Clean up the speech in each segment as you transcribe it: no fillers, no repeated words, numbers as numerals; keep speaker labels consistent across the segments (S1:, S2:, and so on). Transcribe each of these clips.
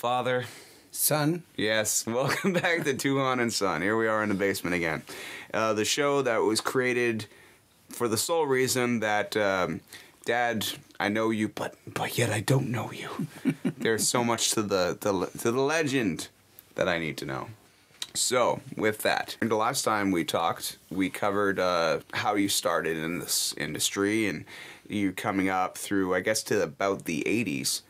S1: Father.
S2: Son.
S1: Yes, welcome back to Tuhon and Son. Here we are in the basement again. The show that was created for the sole reason that, Dad, I know you, but yet I don't know you. There's so much to the legend that I need to know. So, with that, the last time we talked, we covered how you started in this industry and you coming up through, I guess, to about the 80s.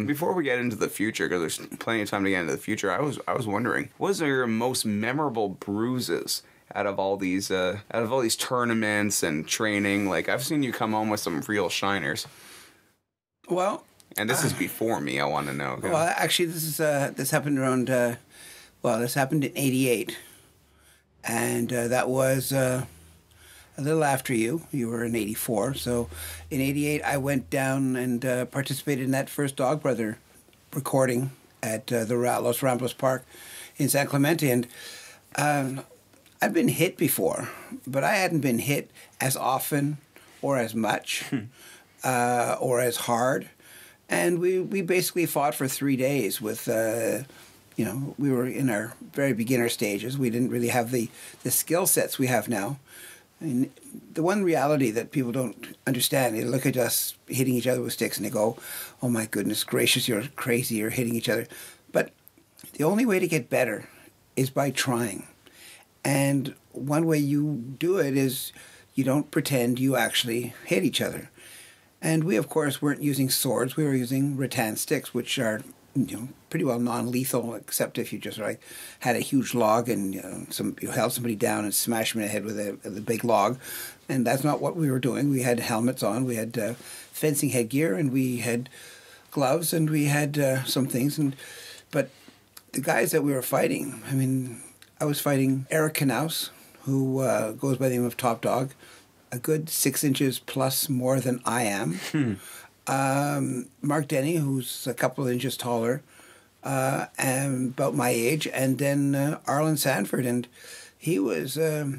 S1: Before we get into the future, because there's plenty of time to get into the future, I was wondering, what was your most memorable bruises out of all these tournaments and training? Like, I've seen you come home with some real shiners.
S2: Well,
S1: and this is before me. I want to know. Okay?
S2: Well, actually, this happened around. This happened in '88, and that was a little after you. You were in '84, so in '88 I went down and participated in that first Dog Brother recording at the Los Ramblas Park in San Clemente, and I'd been hit before, but I hadn't been hit as often or as much or as hard. And we basically fought for 3 days with, we were in our very beginner stages. We didn't really have the skill sets we have now. And the one reality that people don't understand, they look at us hitting each other with sticks and they go, oh my goodness gracious, you're crazy, you're hitting each other. But the only way to get better is by trying. And one way you do it is you don't pretend you actually hit each other. And we, of course, weren't using swords. We were using rattan sticks, which are pretty well non-lethal, except if you just had a huge log and you held somebody down and smashed them in the head with a big log. And that's not what we were doing. We had helmets on. We had fencing headgear, and we had gloves, and we had some things. But the guys that we were fighting, I was fighting Eric Knaus, who goes by the name of Top Dog, a good 6 inches plus more than I am. Mark Denny, who's a couple of inches taller, and about my age, and then Arlen Sanford, and he was a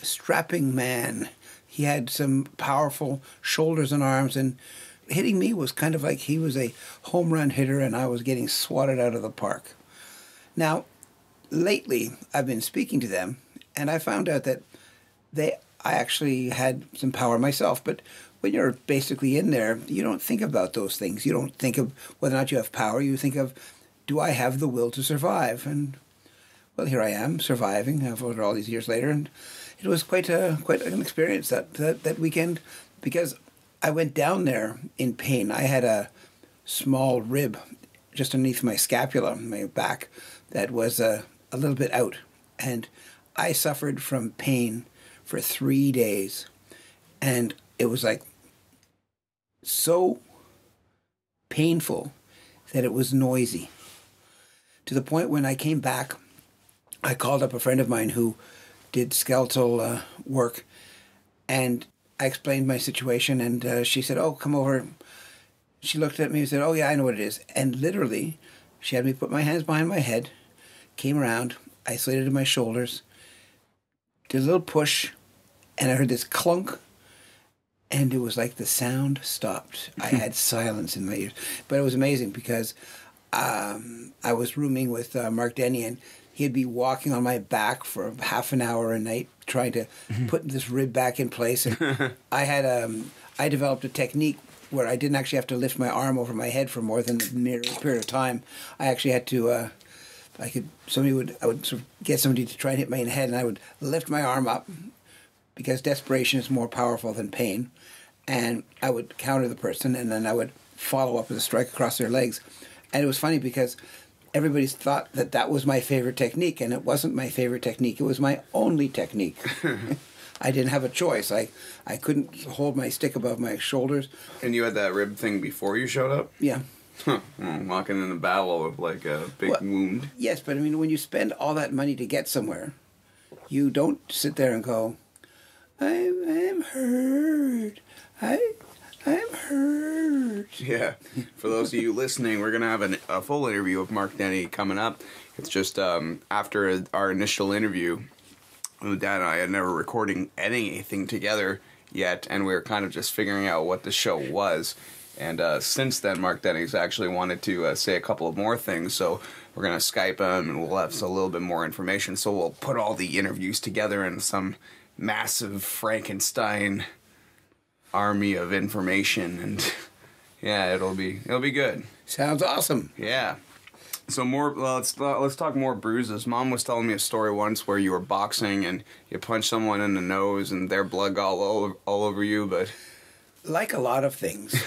S2: strapping man. He had some powerful shoulders and arms, and hitting me was kind of like he was a home run hitter, and I was getting swatted out of the park. Now, lately, I've been speaking to them, and I found out that I actually had some power myself, but when you're basically in there, you don't think about those things. You don't think of whether or not you have power. You think of, do I have the will to survive? And, well, here I am, surviving after all these years later, and it was quite an experience that weekend, because I went down there in pain. I had a small rib just underneath my scapula, my back, that was a little bit out, and I suffered from pain for 3 days, and it was so painful that it was noisy, to the point when I came back, I called up a friend of mine who did skeletal work, and I explained my situation, and she said, oh, come over. She looked at me and said, oh yeah, I know what it is. And literally, she had me put my hands behind my head, came around, isolated my shoulders, did a little push, and I heard this clunk, and it was like the sound stopped. I had silence in my ears. But it was amazing because I was rooming with Mark Denny, and he'd be walking on my back for half an hour a night trying to put this rib back in place. And I developed a technique where I didn't actually have to lift my arm over my head for more than a period of time. I actually had to... I would sort of get somebody to try and hit me in the head, and I would lift my arm up because desperation is more powerful than pain, and I would counter the person, and then I would follow up with a strike across their legs. And it was funny because everybody thought that was my favorite technique, and it wasn't my favorite technique. It was my only technique. I didn't have a choice. I couldn't hold my stick above my shoulders.
S1: And you had that rib thing before you showed up?
S2: Yeah.
S1: Huh. Walking in a battle with a big wound.
S2: Yes, but when you spend all that money to get somewhere, you don't sit there and go, I'm hurt. I'm hurt.
S1: Yeah. For those of you listening, we're going to have a full interview with Mark Denny coming up. It's just after our initial interview, Dad and I had never recording anything together yet, and we were kind of just figuring out what the show was. And since then, Mark Dennings actually wanted to say a couple of more things, so we're going to Skype him, and we'll have a little bit more information. So we'll put all the interviews together in some massive Frankenstein army of information, and yeah, it'll be good.
S2: Sounds awesome.
S1: Yeah. So let's talk more bruises. Mom was telling me a story once where you were boxing and you punched someone in the nose and their blood got all over you, but
S2: like a lot of things,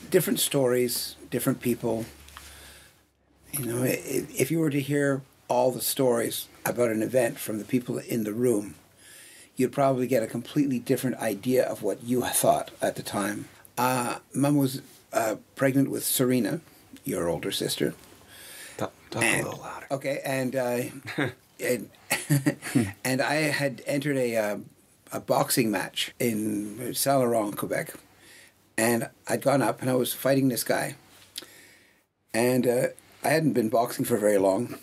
S2: different stories, different people. You know, if you were to hear all the stories about an event from the people in the room, you'd probably get a completely different idea of what you thought at the time. Mom was pregnant with Serena, your older sister.
S1: Talk a little louder.
S2: Okay, and and I had entered a boxing match in Saint Laurent, Quebec, and I'd gone up and I was fighting this guy, and I hadn't been boxing for very long,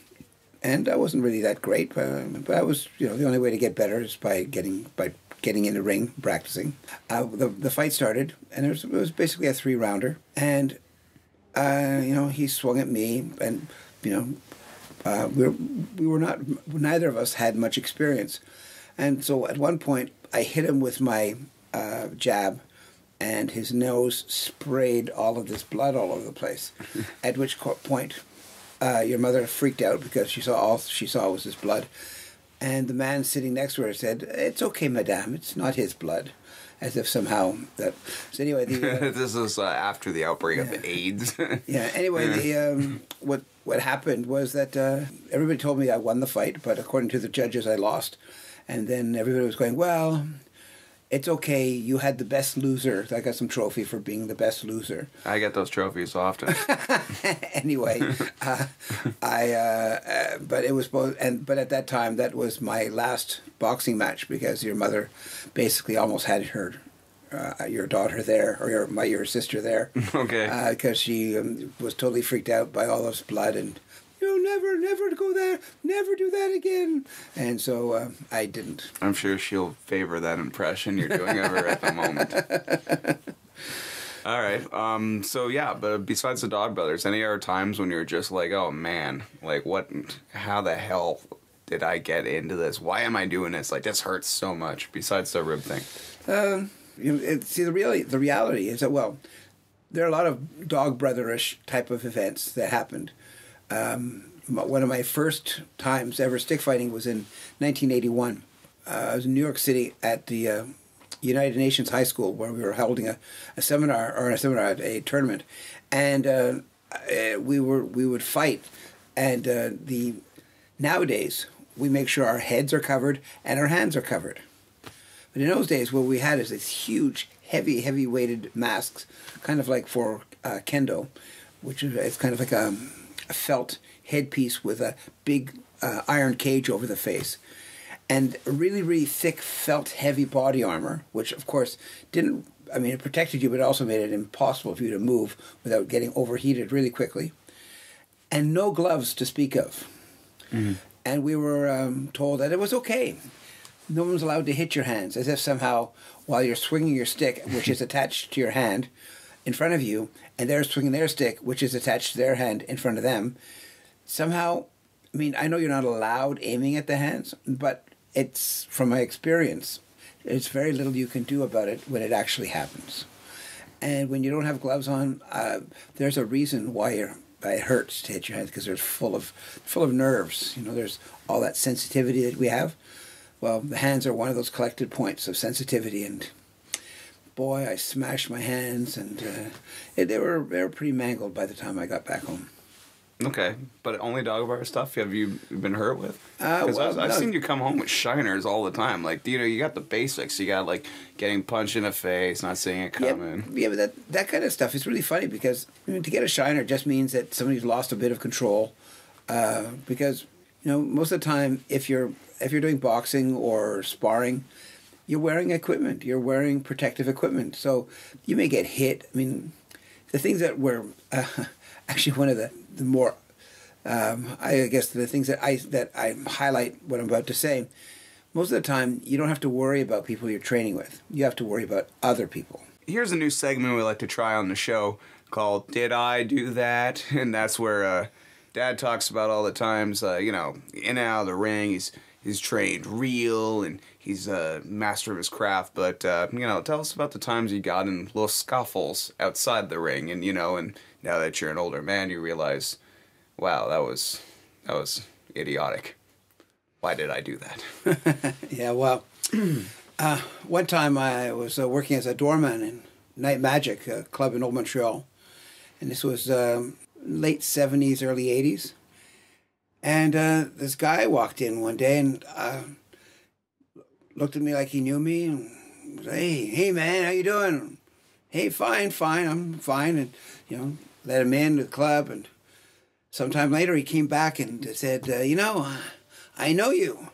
S2: and I wasn't really that great, but I was, you know, the only way to get better is by getting in the ring, practicing. The fight started, and it was basically a 3-rounder, and you know, he swung at me, and you know, we were not, neither of us had much experience, and so at one point I hit him with my jab, and his nose sprayed all of this blood all over the place. At which point, your mother freaked out because she saw all she saw was this blood, and the man sitting next to her said, "It's okay, madame. It's not his blood." As if somehow that. So anyway,
S1: this is after the outbreak of AIDS.
S2: Yeah. Anyway, what happened was that everybody told me I won the fight, but according to the judges, I lost. And then everybody was going, "Well, it's okay. You had the best loser." I got some trophy for being the best loser.
S1: I get those trophies often.
S2: Anyway, but it was both, but at that time that was my last boxing match because your mother basically almost had your daughter there, or your sister there.
S1: Okay.
S2: Because she was totally freaked out by all this blood, and never go there, never do that again. And so I didn't.
S1: I'm sure she'll favor that impression you're doing of her at the moment. All right. So yeah, but besides the Dog Brothers, any other times when you're just like, oh man, like how the hell did I get into this? Why am I doing this? Like, this hurts so much. Besides the rib thing.
S2: See, the reality is that, well, there are a lot of Dog Brotherish type of events that happened. One of my first times ever stick fighting was in 1981. I was in New York City at the United Nations High School where we were holding a tournament, and we would fight. And nowadays we make sure our heads are covered and our hands are covered. But in those days, what we had is these huge, heavy weighted masks, kind of like for kendo, which is it's kind of like a felt headpiece with a big iron cage over the face, and really thick felt heavy body armor, which of course it protected you, but it also made it impossible for you to move without getting overheated really quickly, and no gloves to speak of. Mm-hmm. And we were told that it was okay. No one's allowed to hit your hands, as if somehow while you're swinging your stick, which is attached to your hand in front of you, and they're swinging their stick, which is attached to their hand in front of them, somehow, I know you're not allowed aiming at the hands, but it's, from my experience, there's very little you can do about it when it actually happens. And when you don't have gloves on, there's a reason why it hurts to hit your hands, because they're full of nerves. There's all that sensitivity that we have. Well, the hands are one of those collected points of sensitivity, and boy, I smashed my hands, and they were pretty mangled by the time I got back home.
S1: Okay, but only dog bar stuff have you been hurt with? Because I've seen you come home with shiners all the time. Like, you got the basics. You got, like, getting punched in the face, not seeing it coming.
S2: Yeah, but that kind of stuff is really funny, because to get a shiner just means that somebody's lost a bit of control. Because, most of the time, if you're doing boxing or sparring, you're wearing equipment. You're wearing protective equipment. So you may get hit. The things that were actually one of the more, I guess the things that I highlight what I'm about to say, most of the time you don't have to worry about people you're training with. You have to worry about other people.
S1: Here's a new segment we like to try on the show called "Did I Do That?" And that's where Dad talks about all the times, in and out of the ring. He's trained real and he's a master of his craft. But tell us about the times you got in little scuffles outside the ring, and and now that you're an older man, you realize, wow, that was idiotic. Why did I do that?
S2: Yeah, well, one time I was working as a doorman in Night Magic, a club in Old Montreal. And this was late 70s, early 80s. And this guy walked in one day and looked at me like he knew me. And said, hey, man, how you doing? Hey, fine, I'm fine. And, let him in to the club. And sometime later he came back and said, I know you.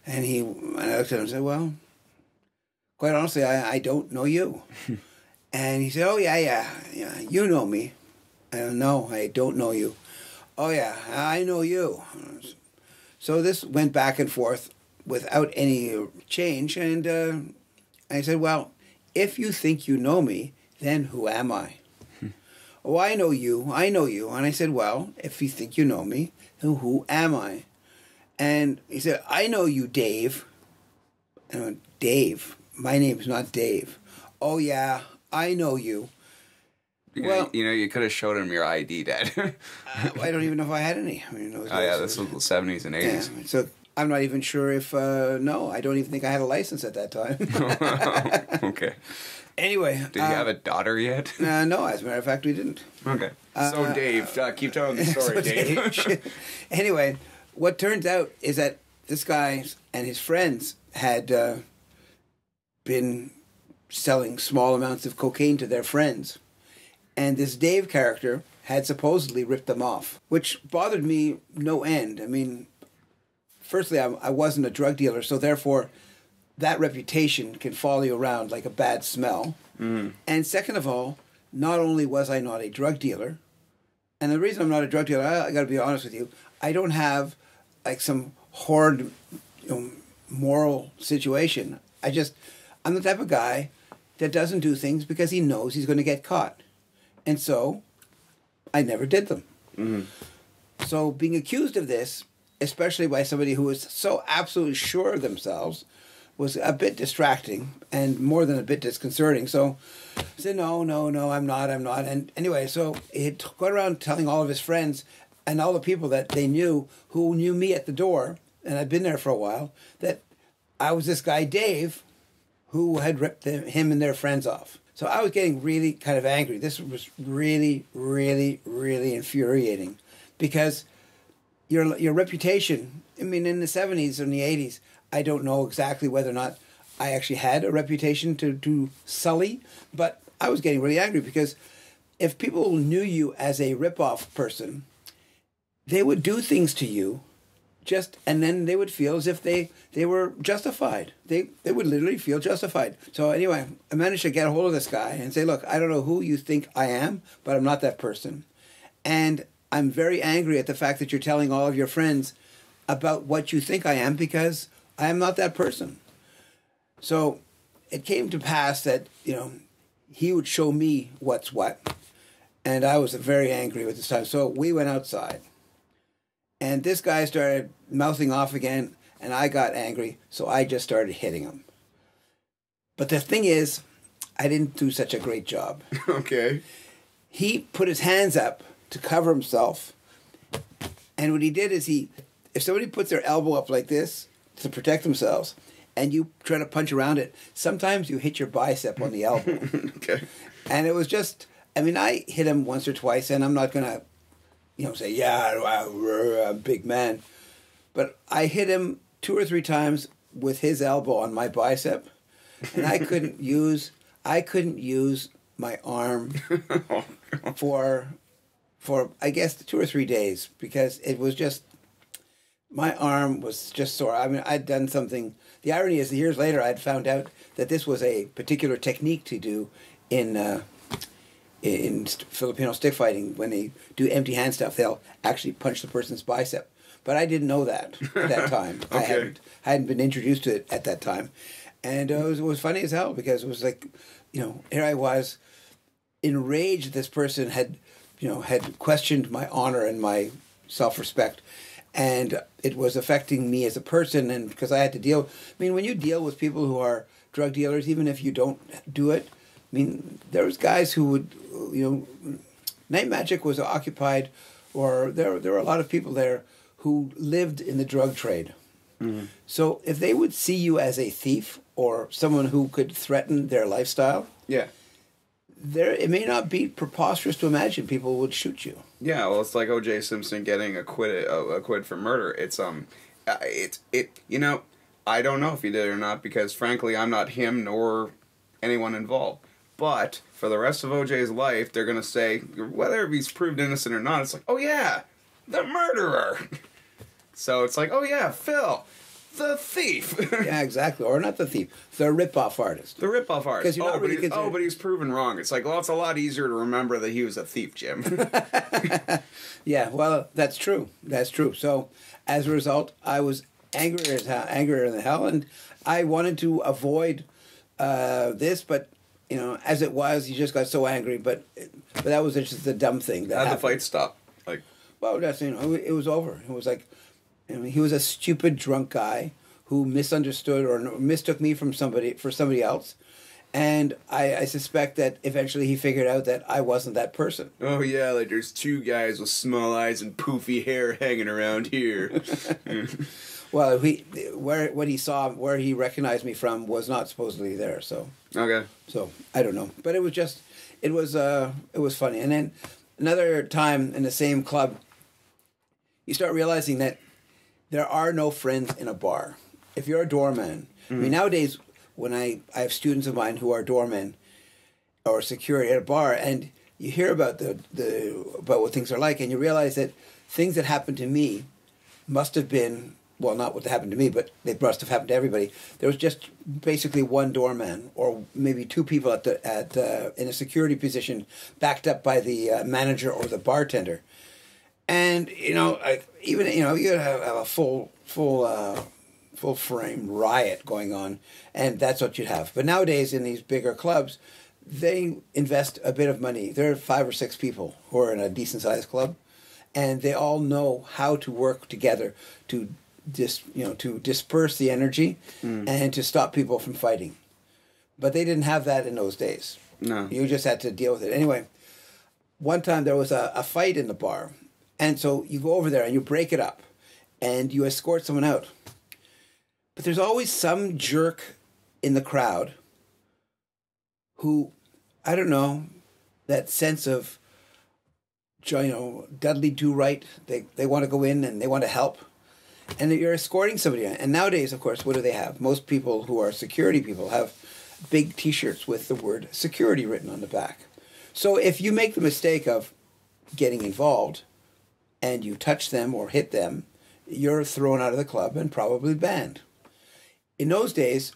S2: And I looked at him and said, well, quite honestly, I don't know you. And he said, oh, yeah, you know me. No, I don't know you. Oh, yeah, I know you. So this went back and forth without any change. And I said, well, if you think you know me, then who am I? Oh, I know you. And I said, well, if you think you know me, then who am I? And he said, I know you, Dave. And I went, Dave? My name's not Dave. Oh, yeah, I know you.
S1: You could have showed him your ID, Dad.
S2: I don't even know if I had any.
S1: This was the 70s and 80s.
S2: Yeah, so I'm not even sure if, no, I don't even think I had a license at that time.
S1: Okay.
S2: Anyway.
S1: Did you have a daughter yet?
S2: No, as a matter of fact, we didn't.
S1: Okay. So, Dave, keep telling the story, Dave.
S2: Anyway, what turns out is that this guy and his friends had been selling small amounts of cocaine to their friends. And this Dave character had supposedly ripped them off, which bothered me no end. I mean, firstly, I wasn't a drug dealer, so therefore that reputation can follow you around like a bad smell. Mm. And second of all, not only was I not a drug dealer, and the reason I'm not a drug dealer, I got to be honest with you, I don't have like some horrid moral situation. I'm the type of guy that doesn't do things because he knows he's going to get caught. And so, I never did them. Mm-hmm. So, being accused of this, especially by somebody who was so absolutely sure of themselves, was a bit distracting and more than a bit disconcerting. So, I said, no, I'm not. And anyway, so he'd go around telling all of his friends and all the people that they knew who knew me at the door, and I'd been there for a while, that I was this guy, Dave, who had ripped him and their friends off. So I was getting really kind of angry. This was really, really, really infuriating because your reputation, I mean, in the 70s and the 80s, I don't know exactly whether or not I actually had a reputation to sully, but I was getting really angry because if people knew you as a rip-off person, they would do things to you and then they would feel as if they were justified. They would literally feel justified. So anyway, I managed to get a hold of this guy and say, look, I don't know who you think I am, but I'm not that person. And I'm very angry at the fact that you're telling all of your friends about what you think I am because I am not that person. So it came to pass that, he would show me what's what. And I was very angry with this time. So we went outside. And this guy started mouthing off again, and I got angry, so I just started hitting him. But the thing is, I didn't do such a great job.
S1: Okay.
S2: He put his hands up to cover himself, and what he did is if somebody puts their elbow up like this to protect themselves, and you try to punch around it, sometimes you hit your bicep on the elbow.
S1: Okay.
S2: And it was just, I hit him once or twice, and I'm not going to say, yeah, I'm a big man. But I hit him 2 or 3 times with his elbow on my bicep, and I couldn't use my arm for I guess 2 or 3 days because it was just, my arm was just sore. I'd done something. The irony is, years later, I'd found out that this was a particular technique to do in Filipino stick fighting. When they do empty hand stuff, they'll actually punch the person's bicep. But I didn't know that at that time.
S1: Okay.
S2: I hadn't been introduced to it at that time. And it was funny as hell because it was like, here I was, enraged this person had questioned my honor and my self-respect, and it was affecting me as a person. And because I had to deal, when you deal with people who are drug dealers, even if you don't do it, there was guys who would, Night Magic was occupied, or there were a lot of people there who lived in the drug trade. Mm-hmm. So if they would see you as a thief or someone who could threaten their lifestyle,
S1: yeah,
S2: it may not be preposterous to imagine people would shoot you.
S1: Yeah, well, it's like O.J. Simpson getting acquitted for murder. I don't know if he did or not, because frankly, I'm not him nor anyone involved. But for the rest of O.J.'s life, they're gonna say, whether he's proved innocent or not, it's like, oh yeah, the murderer. So it's like, oh yeah, Phil, the thief.
S2: Yeah, exactly. Or not the thief, the rip-off artist.
S1: The rip-off artist. But he's proven wrong. It's like, well, it's a lot easier to remember that he was a thief, Jim.
S2: Yeah, well, that's true. That's true. So as a result, I was angrier than hell, and I wanted to avoid this, but as it was, he just got so angry. But that was just the dumb thing.
S1: How'd the fight stop?
S2: Well, that's it was over. It was like, he was a stupid drunk guy who misunderstood or mistook me for somebody else, and I suspect that eventually he figured out that I wasn't that person.
S1: Oh yeah, like there's two guys with small eyes and poofy hair hanging around here.
S2: Well, what he saw, where he recognized me from, was not supposedly there. So
S1: okay.
S2: So I don't know, but it was funny. And then another time in the same club, you start realizing that there are no friends in a bar. If you're a doorman, nowadays when I have students of mine who are doormen or security at a bar, and you hear about about what things are like, and you realize that things that happened to me must have been, well, not what happened to me, but they must have happened to everybody. There was just basically one doorman, or maybe two people in a security position, backed up by the manager or the bartender. And you have a full frame riot going on, and that's what you'd have. But nowadays in these bigger clubs, they invest a bit of money. There are 5 or 6 people who are in a decent sized club, and they all know how to work together to disperse the energy and to stop people from fighting. But they didn't have that in those days.
S1: No, you
S2: just had to deal with it anyway. One time there was a fight in the bar. And so you go over there and you break it up and you escort someone out. But there's always some jerk in the crowd who, I don't know, that sense of, Dudley do right. They want to go in and they want to help. And you're escorting somebody. And nowadays, of course, what do they have? Most people who are security people have big T-shirts with the word security written on the back. So if you make the mistake of getting involved and you touch them or hit them, you're thrown out of the club and probably banned. In those days,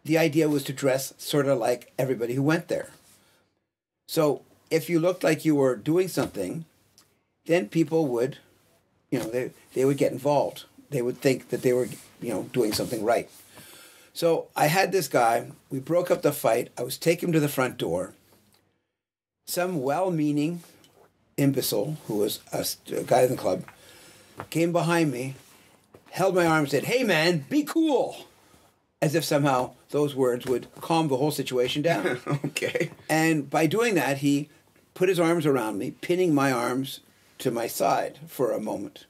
S2: the idea was to dress sort of like everybody who went there. So if you looked like you were doing something, then people would, they would get involved. They would think that they were, doing something right. So I had this guy, we broke up the fight, I was taking him to the front door. Some well-meaning imbecile, who was a guy in the club, came behind me, held my arm and said, "Hey man, be cool," as if somehow those words would calm the whole situation down.
S1: Okay.
S2: And by doing that, he put his arms around me, pinning my arms to my side for a moment.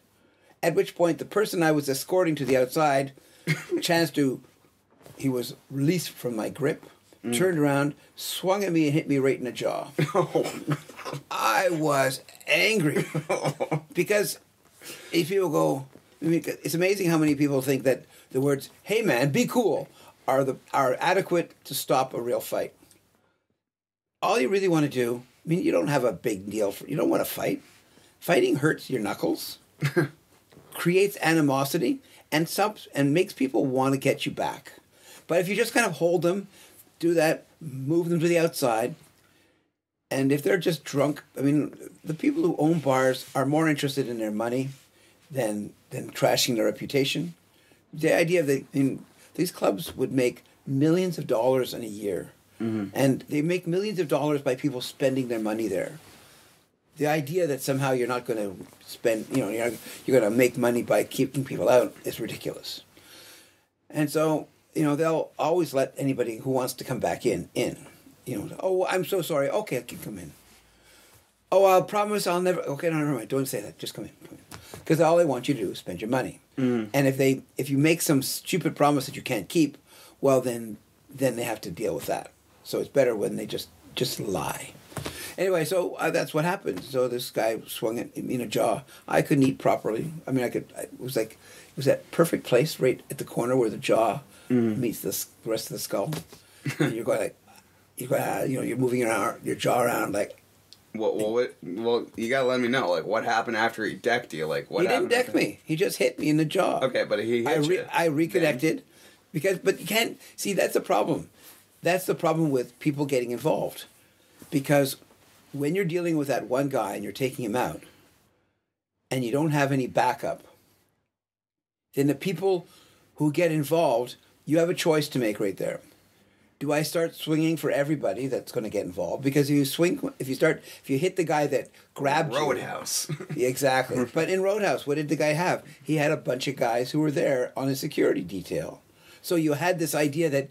S2: At which point, the person I was escorting to the outside he was released from my grip, turned around, swung at me and hit me right in the jaw. I was angry because if people go, it's amazing how many people think that the words "Hey man, be cool" are adequate to stop a real fight. All you really want to do, you don't have a big deal you don't want to fight. Fighting hurts your knuckles, creates animosity, and makes people want to get you back. But if you just kind of hold them, do that, move them to the outside, and if they're just drunk, the people who own bars are more interested in their money than trashing their reputation. The idea that these clubs would make millions of dollars in a year And they make millions of dollars by people spending their money there. The idea that somehow you're not going to spend, you're going to make money by keeping people out is ridiculous. And so, they'll always let anybody who wants to come back in. Oh, I'm so sorry. Okay, I can come in. Oh, I'll promise I'll never. Okay, no, never mind. Don't say that. Just come in. Because all they want you to do is spend your money. And if you make some stupid promise that you can't keep, well, then they have to deal with that. So it's better when they just lie. Anyway, so that's what happened. So this guy swung it in a jaw. I couldn't eat properly. I mean, it was that perfect place right at the corner where the jaw meets the rest of the skull. And you're going you're moving your jaw around like.
S1: Well, you gotta let me know. Like, what happened after he decked you? Like, what?
S2: He didn't deck me. He just hit me in the jaw.
S1: Okay, but he hit you.
S2: I reconnected, but you can't see. That's the problem. That's the problem with people getting involved, because when you're dealing with that one guy and you're taking him out, and you don't have any backup, then the people who get involved, you have a choice to make right there. Do I start swinging for everybody that's going to get involved? Because if you hit the guy that grabbed
S1: Roadhouse.
S2: you. Exactly. But in Roadhouse, what did the guy have? He had a bunch of guys who were there on a security detail. So you had this idea that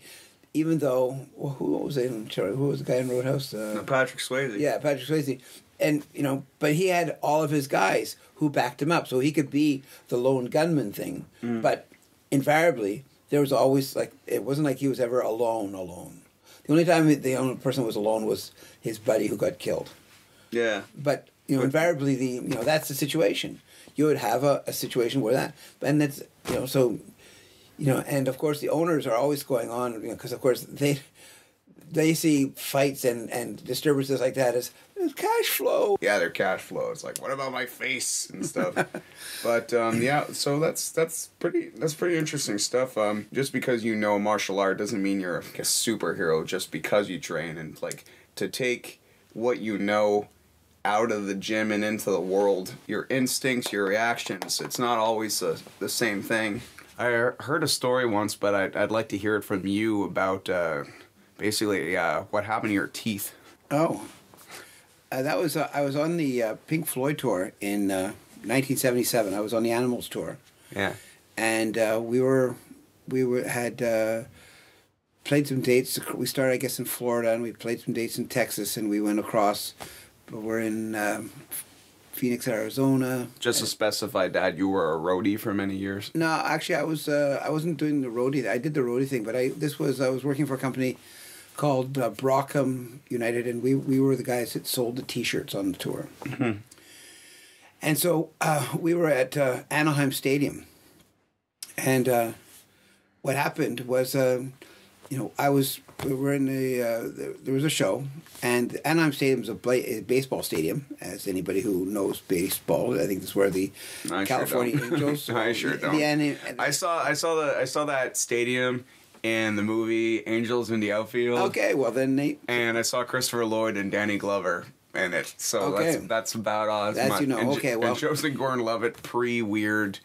S2: even though, who was the guy in Roadhouse?
S1: Patrick Swayze.
S2: Yeah, Patrick Swayze. And, but he had all of his guys who backed him up. So he could be the lone gunman thing. But invariably, there was always, it wasn't like he was ever alone. The only time the only person who was alone was his buddy who got killed.
S1: Yeah.
S2: But, invariably, that's the situation. You would have a situation where that, and that's, and of course the owners are always going on, because of course they see fights and disturbances like that as cash flow.
S1: Yeah, they're cash flow. It's like, what about my face and stuff? But yeah, so that's pretty interesting stuff. Just because you know martial art doesn't mean you're a superhero just because you train, and to take what you know out of the gym and into the world, your instincts, your reactions, it's not always the same thing. I heard a story once, but I'd like to hear it from you about basically what happened to your teeth.
S2: Oh. I was on the Pink Floyd tour in 1977. I was on the Animals tour.
S1: Yeah.
S2: And we had played some dates. We started, I guess, in Florida, and we played some dates in Texas, and we went across. We're in Phoenix, Arizona.
S1: Just to specify, Dad, you were a roadie for many years? No,
S2: actually, I wasn't doing the roadie. I did the roadie thing, but I was working for a company called Brockham United, and we were the guys that sold the T-shirts on the tour. And so we were at Anaheim Stadium, and what happened was, we were in there was a show, and Anaheim Stadium is a baseball stadium, as anybody who knows baseball. I think that's where the California Angels.
S1: I sure don't. I saw that stadium in the movie Angels in the Outfield.
S2: Okay, well then Nate.
S1: And I saw Christopher Lloyd and Danny Glover in it. So that's about all.
S2: That's okay, well.
S1: And Joseph Gordon-Levitt pre-weird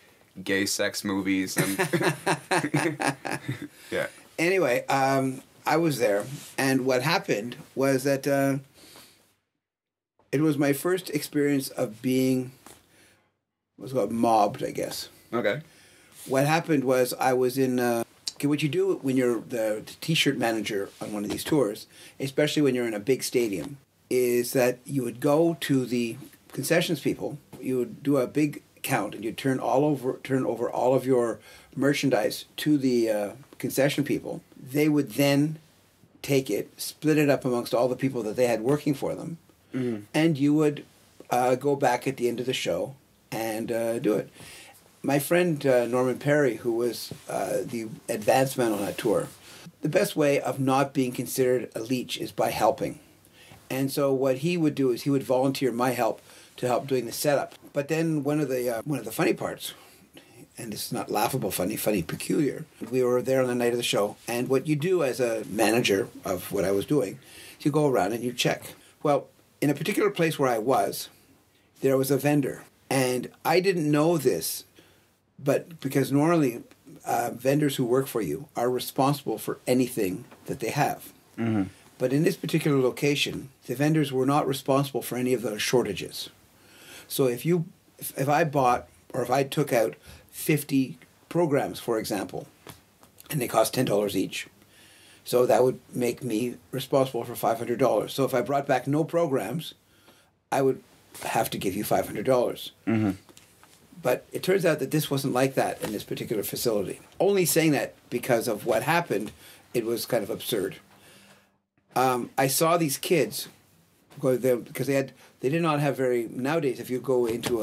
S1: gay sex movies. And yeah.
S2: Anyway, I was there, and what happened was that it was my first experience of being mobbed, I guess.
S1: Okay.
S2: What happened was I was in... what you do when you're the T-shirt manager on one of these tours, especially when you're in a big stadium, is that you would go to the concessions people, you would do a big count, and you'd turn over all of your merchandise to the concession people. They would then take it, split it up amongst all the people that they had working for them, and you would go back at the end of the show and do it. My friend Norman Perry, who was the advance man on that tour, the best way of not being considered a leech is by helping. And so what he would do is he would volunteer my help to help doing the setup. But then one of the funny parts, and it's not laughable funny, peculiar, we were there on the night of the show, and what you do as a manager of what I was doing, is you go around and you check. Well, in a particular place where I was, there was a vendor, and I didn't know this, but because normally vendors who work for you are responsible for anything that they have. But in this particular location, the vendors were not responsible for any of the shortages. So if I bought, or if I took out 50 programs, for example, and they cost $10 each, so that would make me responsible for $500. So if I brought back no programs, I would have to give you $500. But it turns out that this wasn't like that in this particular facility. Only saying that because of what happened, it was kind of absurd. I saw these kids go there because they did not have nowadays. If you go into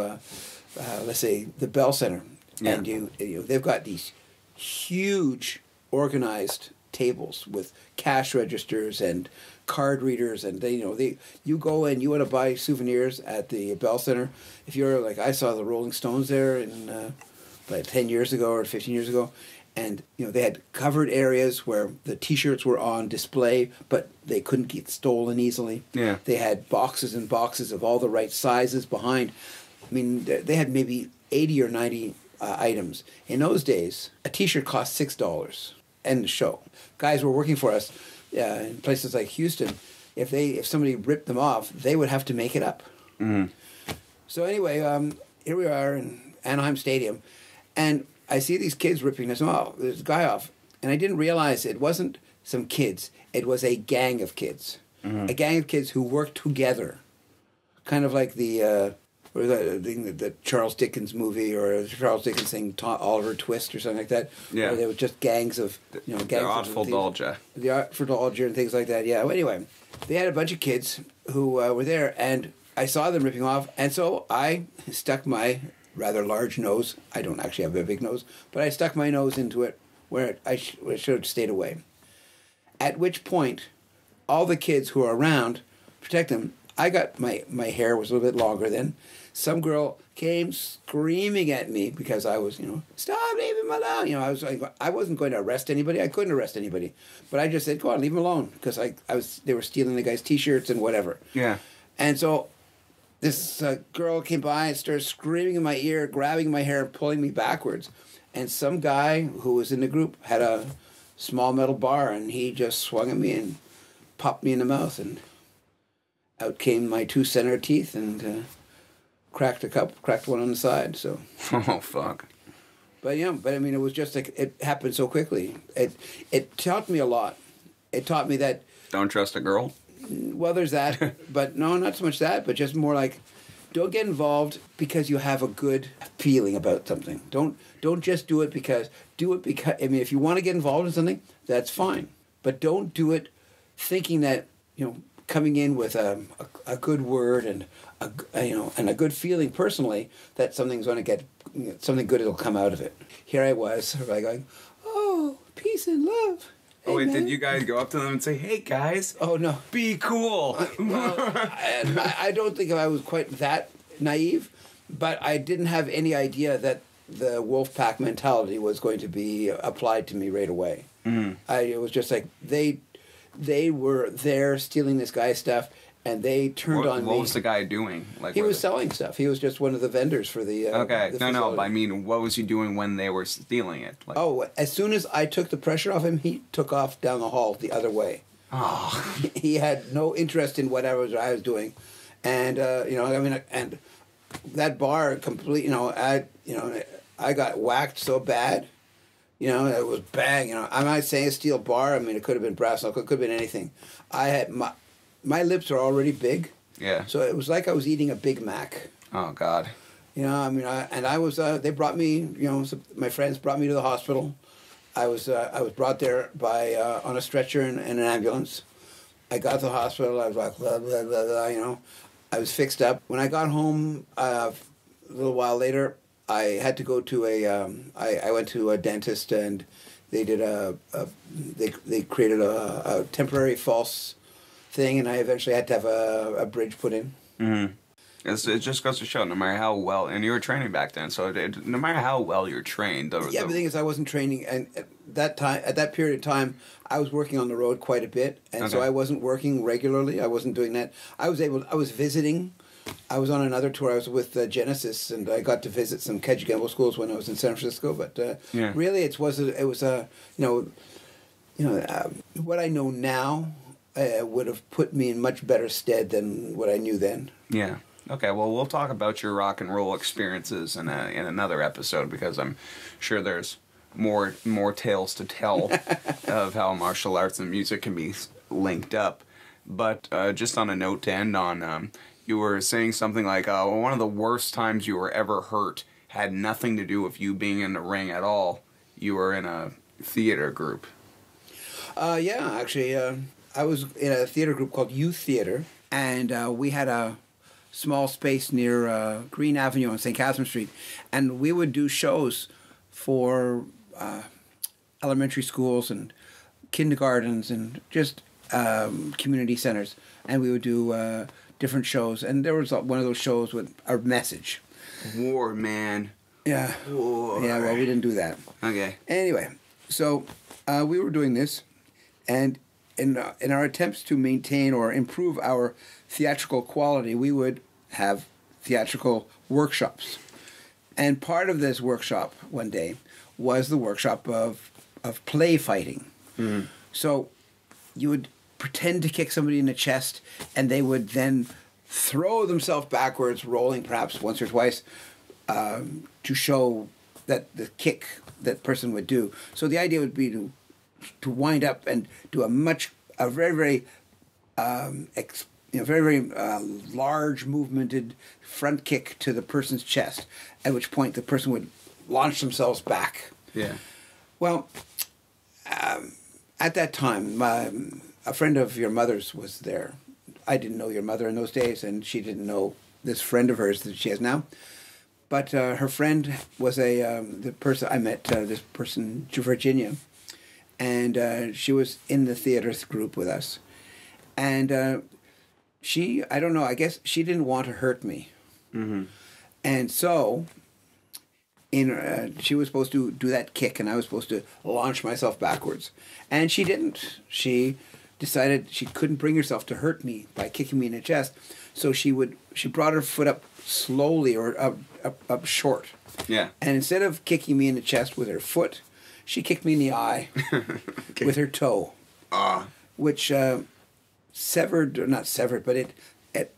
S2: let's say the Bell Center, and they've got these huge organized tables with cash registers and card readers, and you go and you want to buy souvenirs at the Bell Center. If you're like, I saw the Rolling Stones there in like 10 years ago or 15 years ago, and they had covered areas where the T-shirts were on display, but they couldn't get stolen easily. Yeah, they had boxes and boxes of all the right sizes behind. I mean, they had maybe 80 or 90 items. In those days, a T-shirt cost $6. End the show. Guys were working for us in places like Houston. If somebody ripped them off, they would have to make it up. So anyway, here we are in Anaheim Stadium, and I see these kids ripping this guy off, and I didn't realize it wasn't some kids. It was a gang of kids, a gang of kids who worked together, kind of like the Charles Dickens movie or Charles Dickens thing, Oliver Twist or something like that. Yeah, where they were just gangs of gangs. The Artful Dodger. The Artful Dodger and things like that. Yeah. Well, anyway, they had a bunch of kids who were there, and I saw them ripping off, and so I stuck my rather large nose. I don't actually have a big nose, but I stuck my nose into it where I should have stayed away. At which point, all the kids who are around protect them. I got my hair was a little bit longer then. Some girl came screaming at me because I was, stop, leave him alone. I was like, I wasn't going to arrest anybody. I couldn't arrest anybody, but I just said, go on, leave him alone, because they were stealing the guy's T-shirts and whatever. Yeah. And so this girl came by and started screaming in my ear, grabbing my hair, pulling me backwards. And some guy who was in the group had a small metal bar, and he just swung at me and popped me in the mouth, and out came my 2 center teeth, and cracked one on the side. So. Oh fuck. But I mean, it was just like it happened so quickly. It taught me a lot. It taught me that
S1: don't trust a girl.
S2: Well, there's that, but no, not so much that, but just more like, don't get involved because you have a good feeling about something. Don't just do it because. I mean, if you want to get involved in something, that's fine, but don't do it thinking that coming in with a good word and a good feeling personally that something's going to get something good will come out of it. Here I was, going, oh, peace and love.
S1: Oh, wait, did you guys go up to them and say, hey, guys?
S2: Oh, no.
S1: Be cool.
S2: I don't think I was quite that naive, but I didn't have any idea that the wolf pack mentality was going to be applied to me right away. It was just like they were there stealing this guy's stuff, and they turned on me.
S1: What was the guy doing?
S2: He was selling stuff. He was just one of the vendors for the
S1: okay. No, I mean, what was he doing when they were stealing it?
S2: As soon as I took the pressure off him, he took off down the hall the other way. Oh. He had no interest in whatever I was doing, and and that bar completely. I got whacked so bad. It was bang. I'm not saying a steel bar. I mean, it could have been brass knuckle. It could have been anything. I had my lips are already big. Yeah. So it was like I was eating a Big Mac.
S1: Oh God.
S2: I was. They brought me. My friends brought me to the hospital. I was brought there by on a stretcher in an ambulance. I got to the hospital. I was like, blah, blah, blah, blah, I was fixed up. When I got home a little while later, I had to go to I went to a dentist, and they did they created a temporary false thing, and I eventually had to have a bridge put in. Mm-hmm.
S1: It just goes to show, no matter how well, and you were training back then, so no matter how well you're trained.
S2: The thing is, I wasn't training, and at that period of time, I was working on the road quite a bit, and so I wasn't working regularly. I wasn't doing that. I was visiting. I was on another tour. I was with Genesis, and I got to visit some Kajukenbo schools when I was in San Francisco. But really, it was what I know now. would have put me in much better stead than what I knew then.
S1: Yeah. Okay, well, we'll talk about your rock and roll experiences in another episode, because I'm sure there's more tales to tell of how martial arts and music can be linked up. But just on a note to end on, you were saying something like one of the worst times you were ever hurt had nothing to do with you being in the ring at all. You were in a theater group.
S2: Yeah, actually, I was in a theater group called Youth Theater, and we had a small space near Green Avenue on St. Catherine Street, and we would do shows for elementary schools and kindergartens and just community centers, and we would do different shows, and there was one of those shows with a message.
S1: War, man.
S2: Yeah.
S1: War.
S2: Yeah, well, we didn't do that.
S1: Okay.
S2: Anyway, so we were doing this, and in our attempts to maintain or improve our theatrical quality, we would have theatrical workshops. And part of this workshop one day was the workshop of play fighting. Mm-hmm. So you would pretend to kick somebody in the chest, and they would then throw themselves backwards, rolling perhaps once or twice, to show that the kick that person would do. So the idea would be to wind up and do a very large movemented front kick to the person's chest, at which point the person would launch themselves back.
S1: Yeah.
S2: Well, at that time, a friend of your mother's was there. I didn't know your mother in those days, and she didn't know this friend of hers that she has now. But her friend was the person I met, this person, Virginia, and she was in the theater group with us. And she, I don't know, I guess she didn't want to hurt me. Mm-hmm. And so she was supposed to do that kick, and I was supposed to launch myself backwards. And she didn't. She decided she couldn't bring herself to hurt me by kicking me in the chest. So she brought her foot up slowly, or up short.
S1: Yeah.
S2: And instead of kicking me in the chest with her foot, she kicked me in the eye
S1: Okay.
S2: with her toe. Which severed, or not severed, but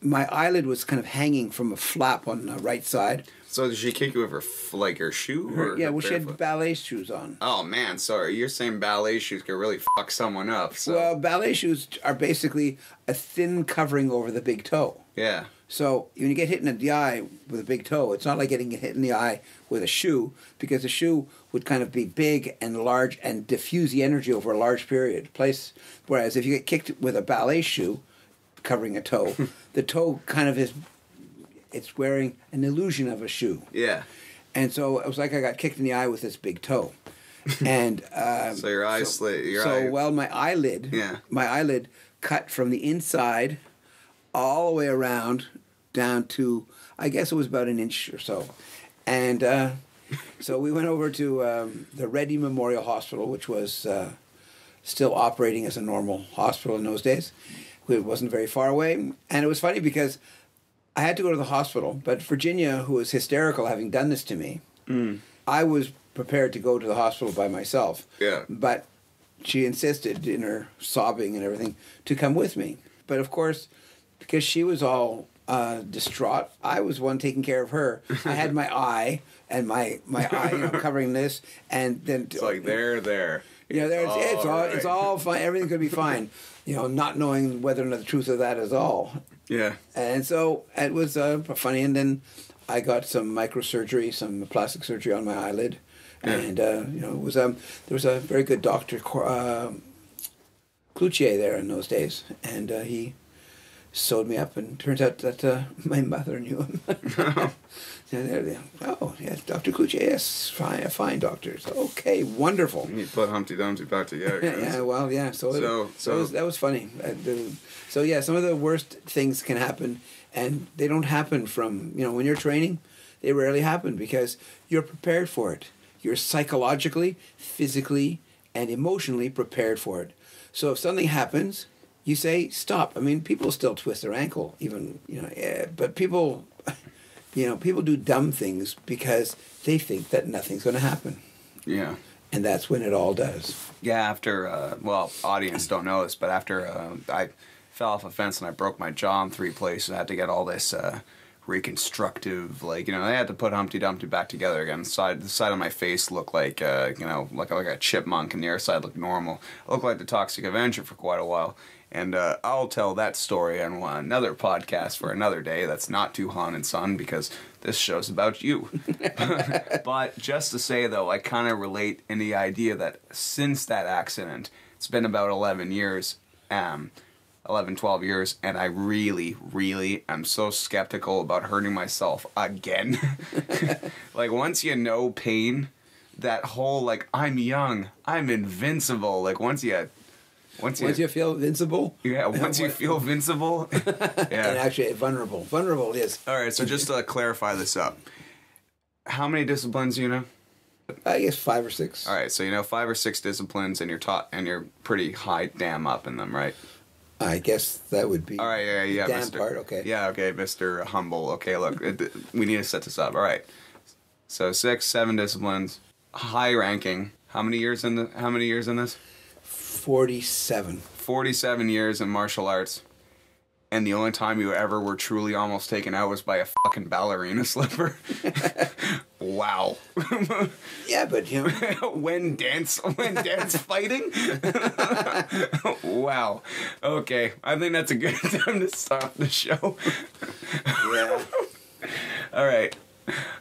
S2: my eyelid was kind of hanging from a flap on the right side.
S1: So did she kick you with her shoe?
S2: Yeah, well, she had ballet shoes on.
S1: Oh, man, sorry. You're saying ballet shoes could really fuck someone up. So.
S2: Well, ballet shoes are basically a thin covering over the big toe.
S1: Yeah.
S2: So when you get hit in the eye with a big toe, it's not like getting hit in the eye with a shoe, because the shoe would kind of be big and large and diffuse the energy over a large period. Whereas if you get kicked with a ballet shoe covering a toe, the toe kind of it's wearing an illusion of a shoe.
S1: Yeah.
S2: And so it was like I got kicked in the eye with this big toe. And
S1: so your eye slit.
S2: My eyelid cut from the inside all the way around down to, I guess it was about an inch or so. And so we went over to the Reddy Memorial Hospital, which was still operating as a normal hospital in those days. It wasn't very far away. And it was funny because I had to go to the hospital, but Virginia, who was hysterical having done this to me, I was prepared to go to the hospital by myself.
S1: Yeah.
S2: But she insisted, in her sobbing and everything, to come with me. But of course, because she was all distraught, I was one taking care of her. I had my eye, and my eye, covering this, and then
S1: it's like there.
S2: It's all fine. Everything could be fine. Not knowing whether or not the truth of that is all.
S1: Yeah. And
S2: so it was funny. And then I got some microsurgery, some plastic surgery on my eyelid, and it was there was a very good doctor, Cloutier, there in those days, and he sewed me up, and turns out that my mother knew him. Oh, yes, Dr. Cloutier, yes, fine doctor. So, okay, wonderful.
S1: You put Humpty Dumpty back together.
S2: Yeah, well, yeah. So that was funny. So yeah, some of the worst things can happen, and they don't happen from, when you're training, they rarely happen because you're prepared for it. You're psychologically, physically, and emotionally prepared for it. So if something happens, you say, stop. I mean, people still twist their ankle, even, but people do dumb things because they think that nothing's going to happen.
S1: Yeah.
S2: And that's when it all does.
S1: Yeah, after, well, audience don't know this, but after I fell off a fence and I broke my jaw in 3 places, I had to get all this reconstructive, like, you know, they had to put Humpty Dumpty back together again. The side of my face looked like, you know, like a chipmunk, and the other side looked normal. I looked like the Toxic Avenger for quite a while. And I'll tell that story on another podcast for another day. That's not Tuhon and Son, because this show's about you. But just to say, though, I kind of relate in the idea that since that accident, it's been about 11 years, 12 years, and I really, really am so skeptical about hurting myself again. Like, once you know pain, that whole, like, I'm young, I'm invincible, like, once you
S2: feel invincible?
S1: Yeah, once you feel invincible. Yeah.
S2: And actually vulnerable. Vulnerable, yes.
S1: All right, so just to clarify this up, how many disciplines do you know?
S2: I guess 5 or 6.
S1: All right, so you know 5 or 6 disciplines, and you're pretty high damn up in them, right?
S2: I guess that would be.
S1: All right, yeah,
S2: damn
S1: Mr.
S2: part, okay.
S1: Yeah, okay, Mr. Humble. Okay, look, we need to set this up. All right, so 6, 7 disciplines, high ranking. How many years in this?
S2: 47.
S1: 47 years in martial arts, and the only time you ever were truly almost taken out was by a fucking ballerina slipper. Wow.
S2: Yeah, but you know,
S1: when dance fighting. Wow. Okay, I think that's a good time to stop the show.
S2: Yeah.
S1: All right.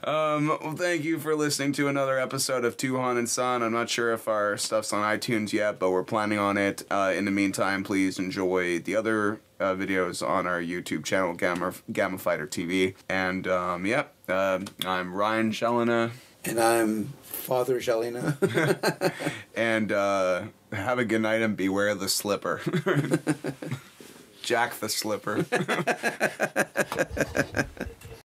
S1: Well, thank you for listening to another episode of Tuhon and Son. I'm not sure if our stuff's on iTunes yet, but we're planning on it. In the meantime, please enjoy the other videos on our YouTube channel, Gamma Fighter TV. And, I'm Ryan Gelina.
S2: And I'm Father Gelina.
S1: And have a good night and beware the slipper. Jack the Slipper.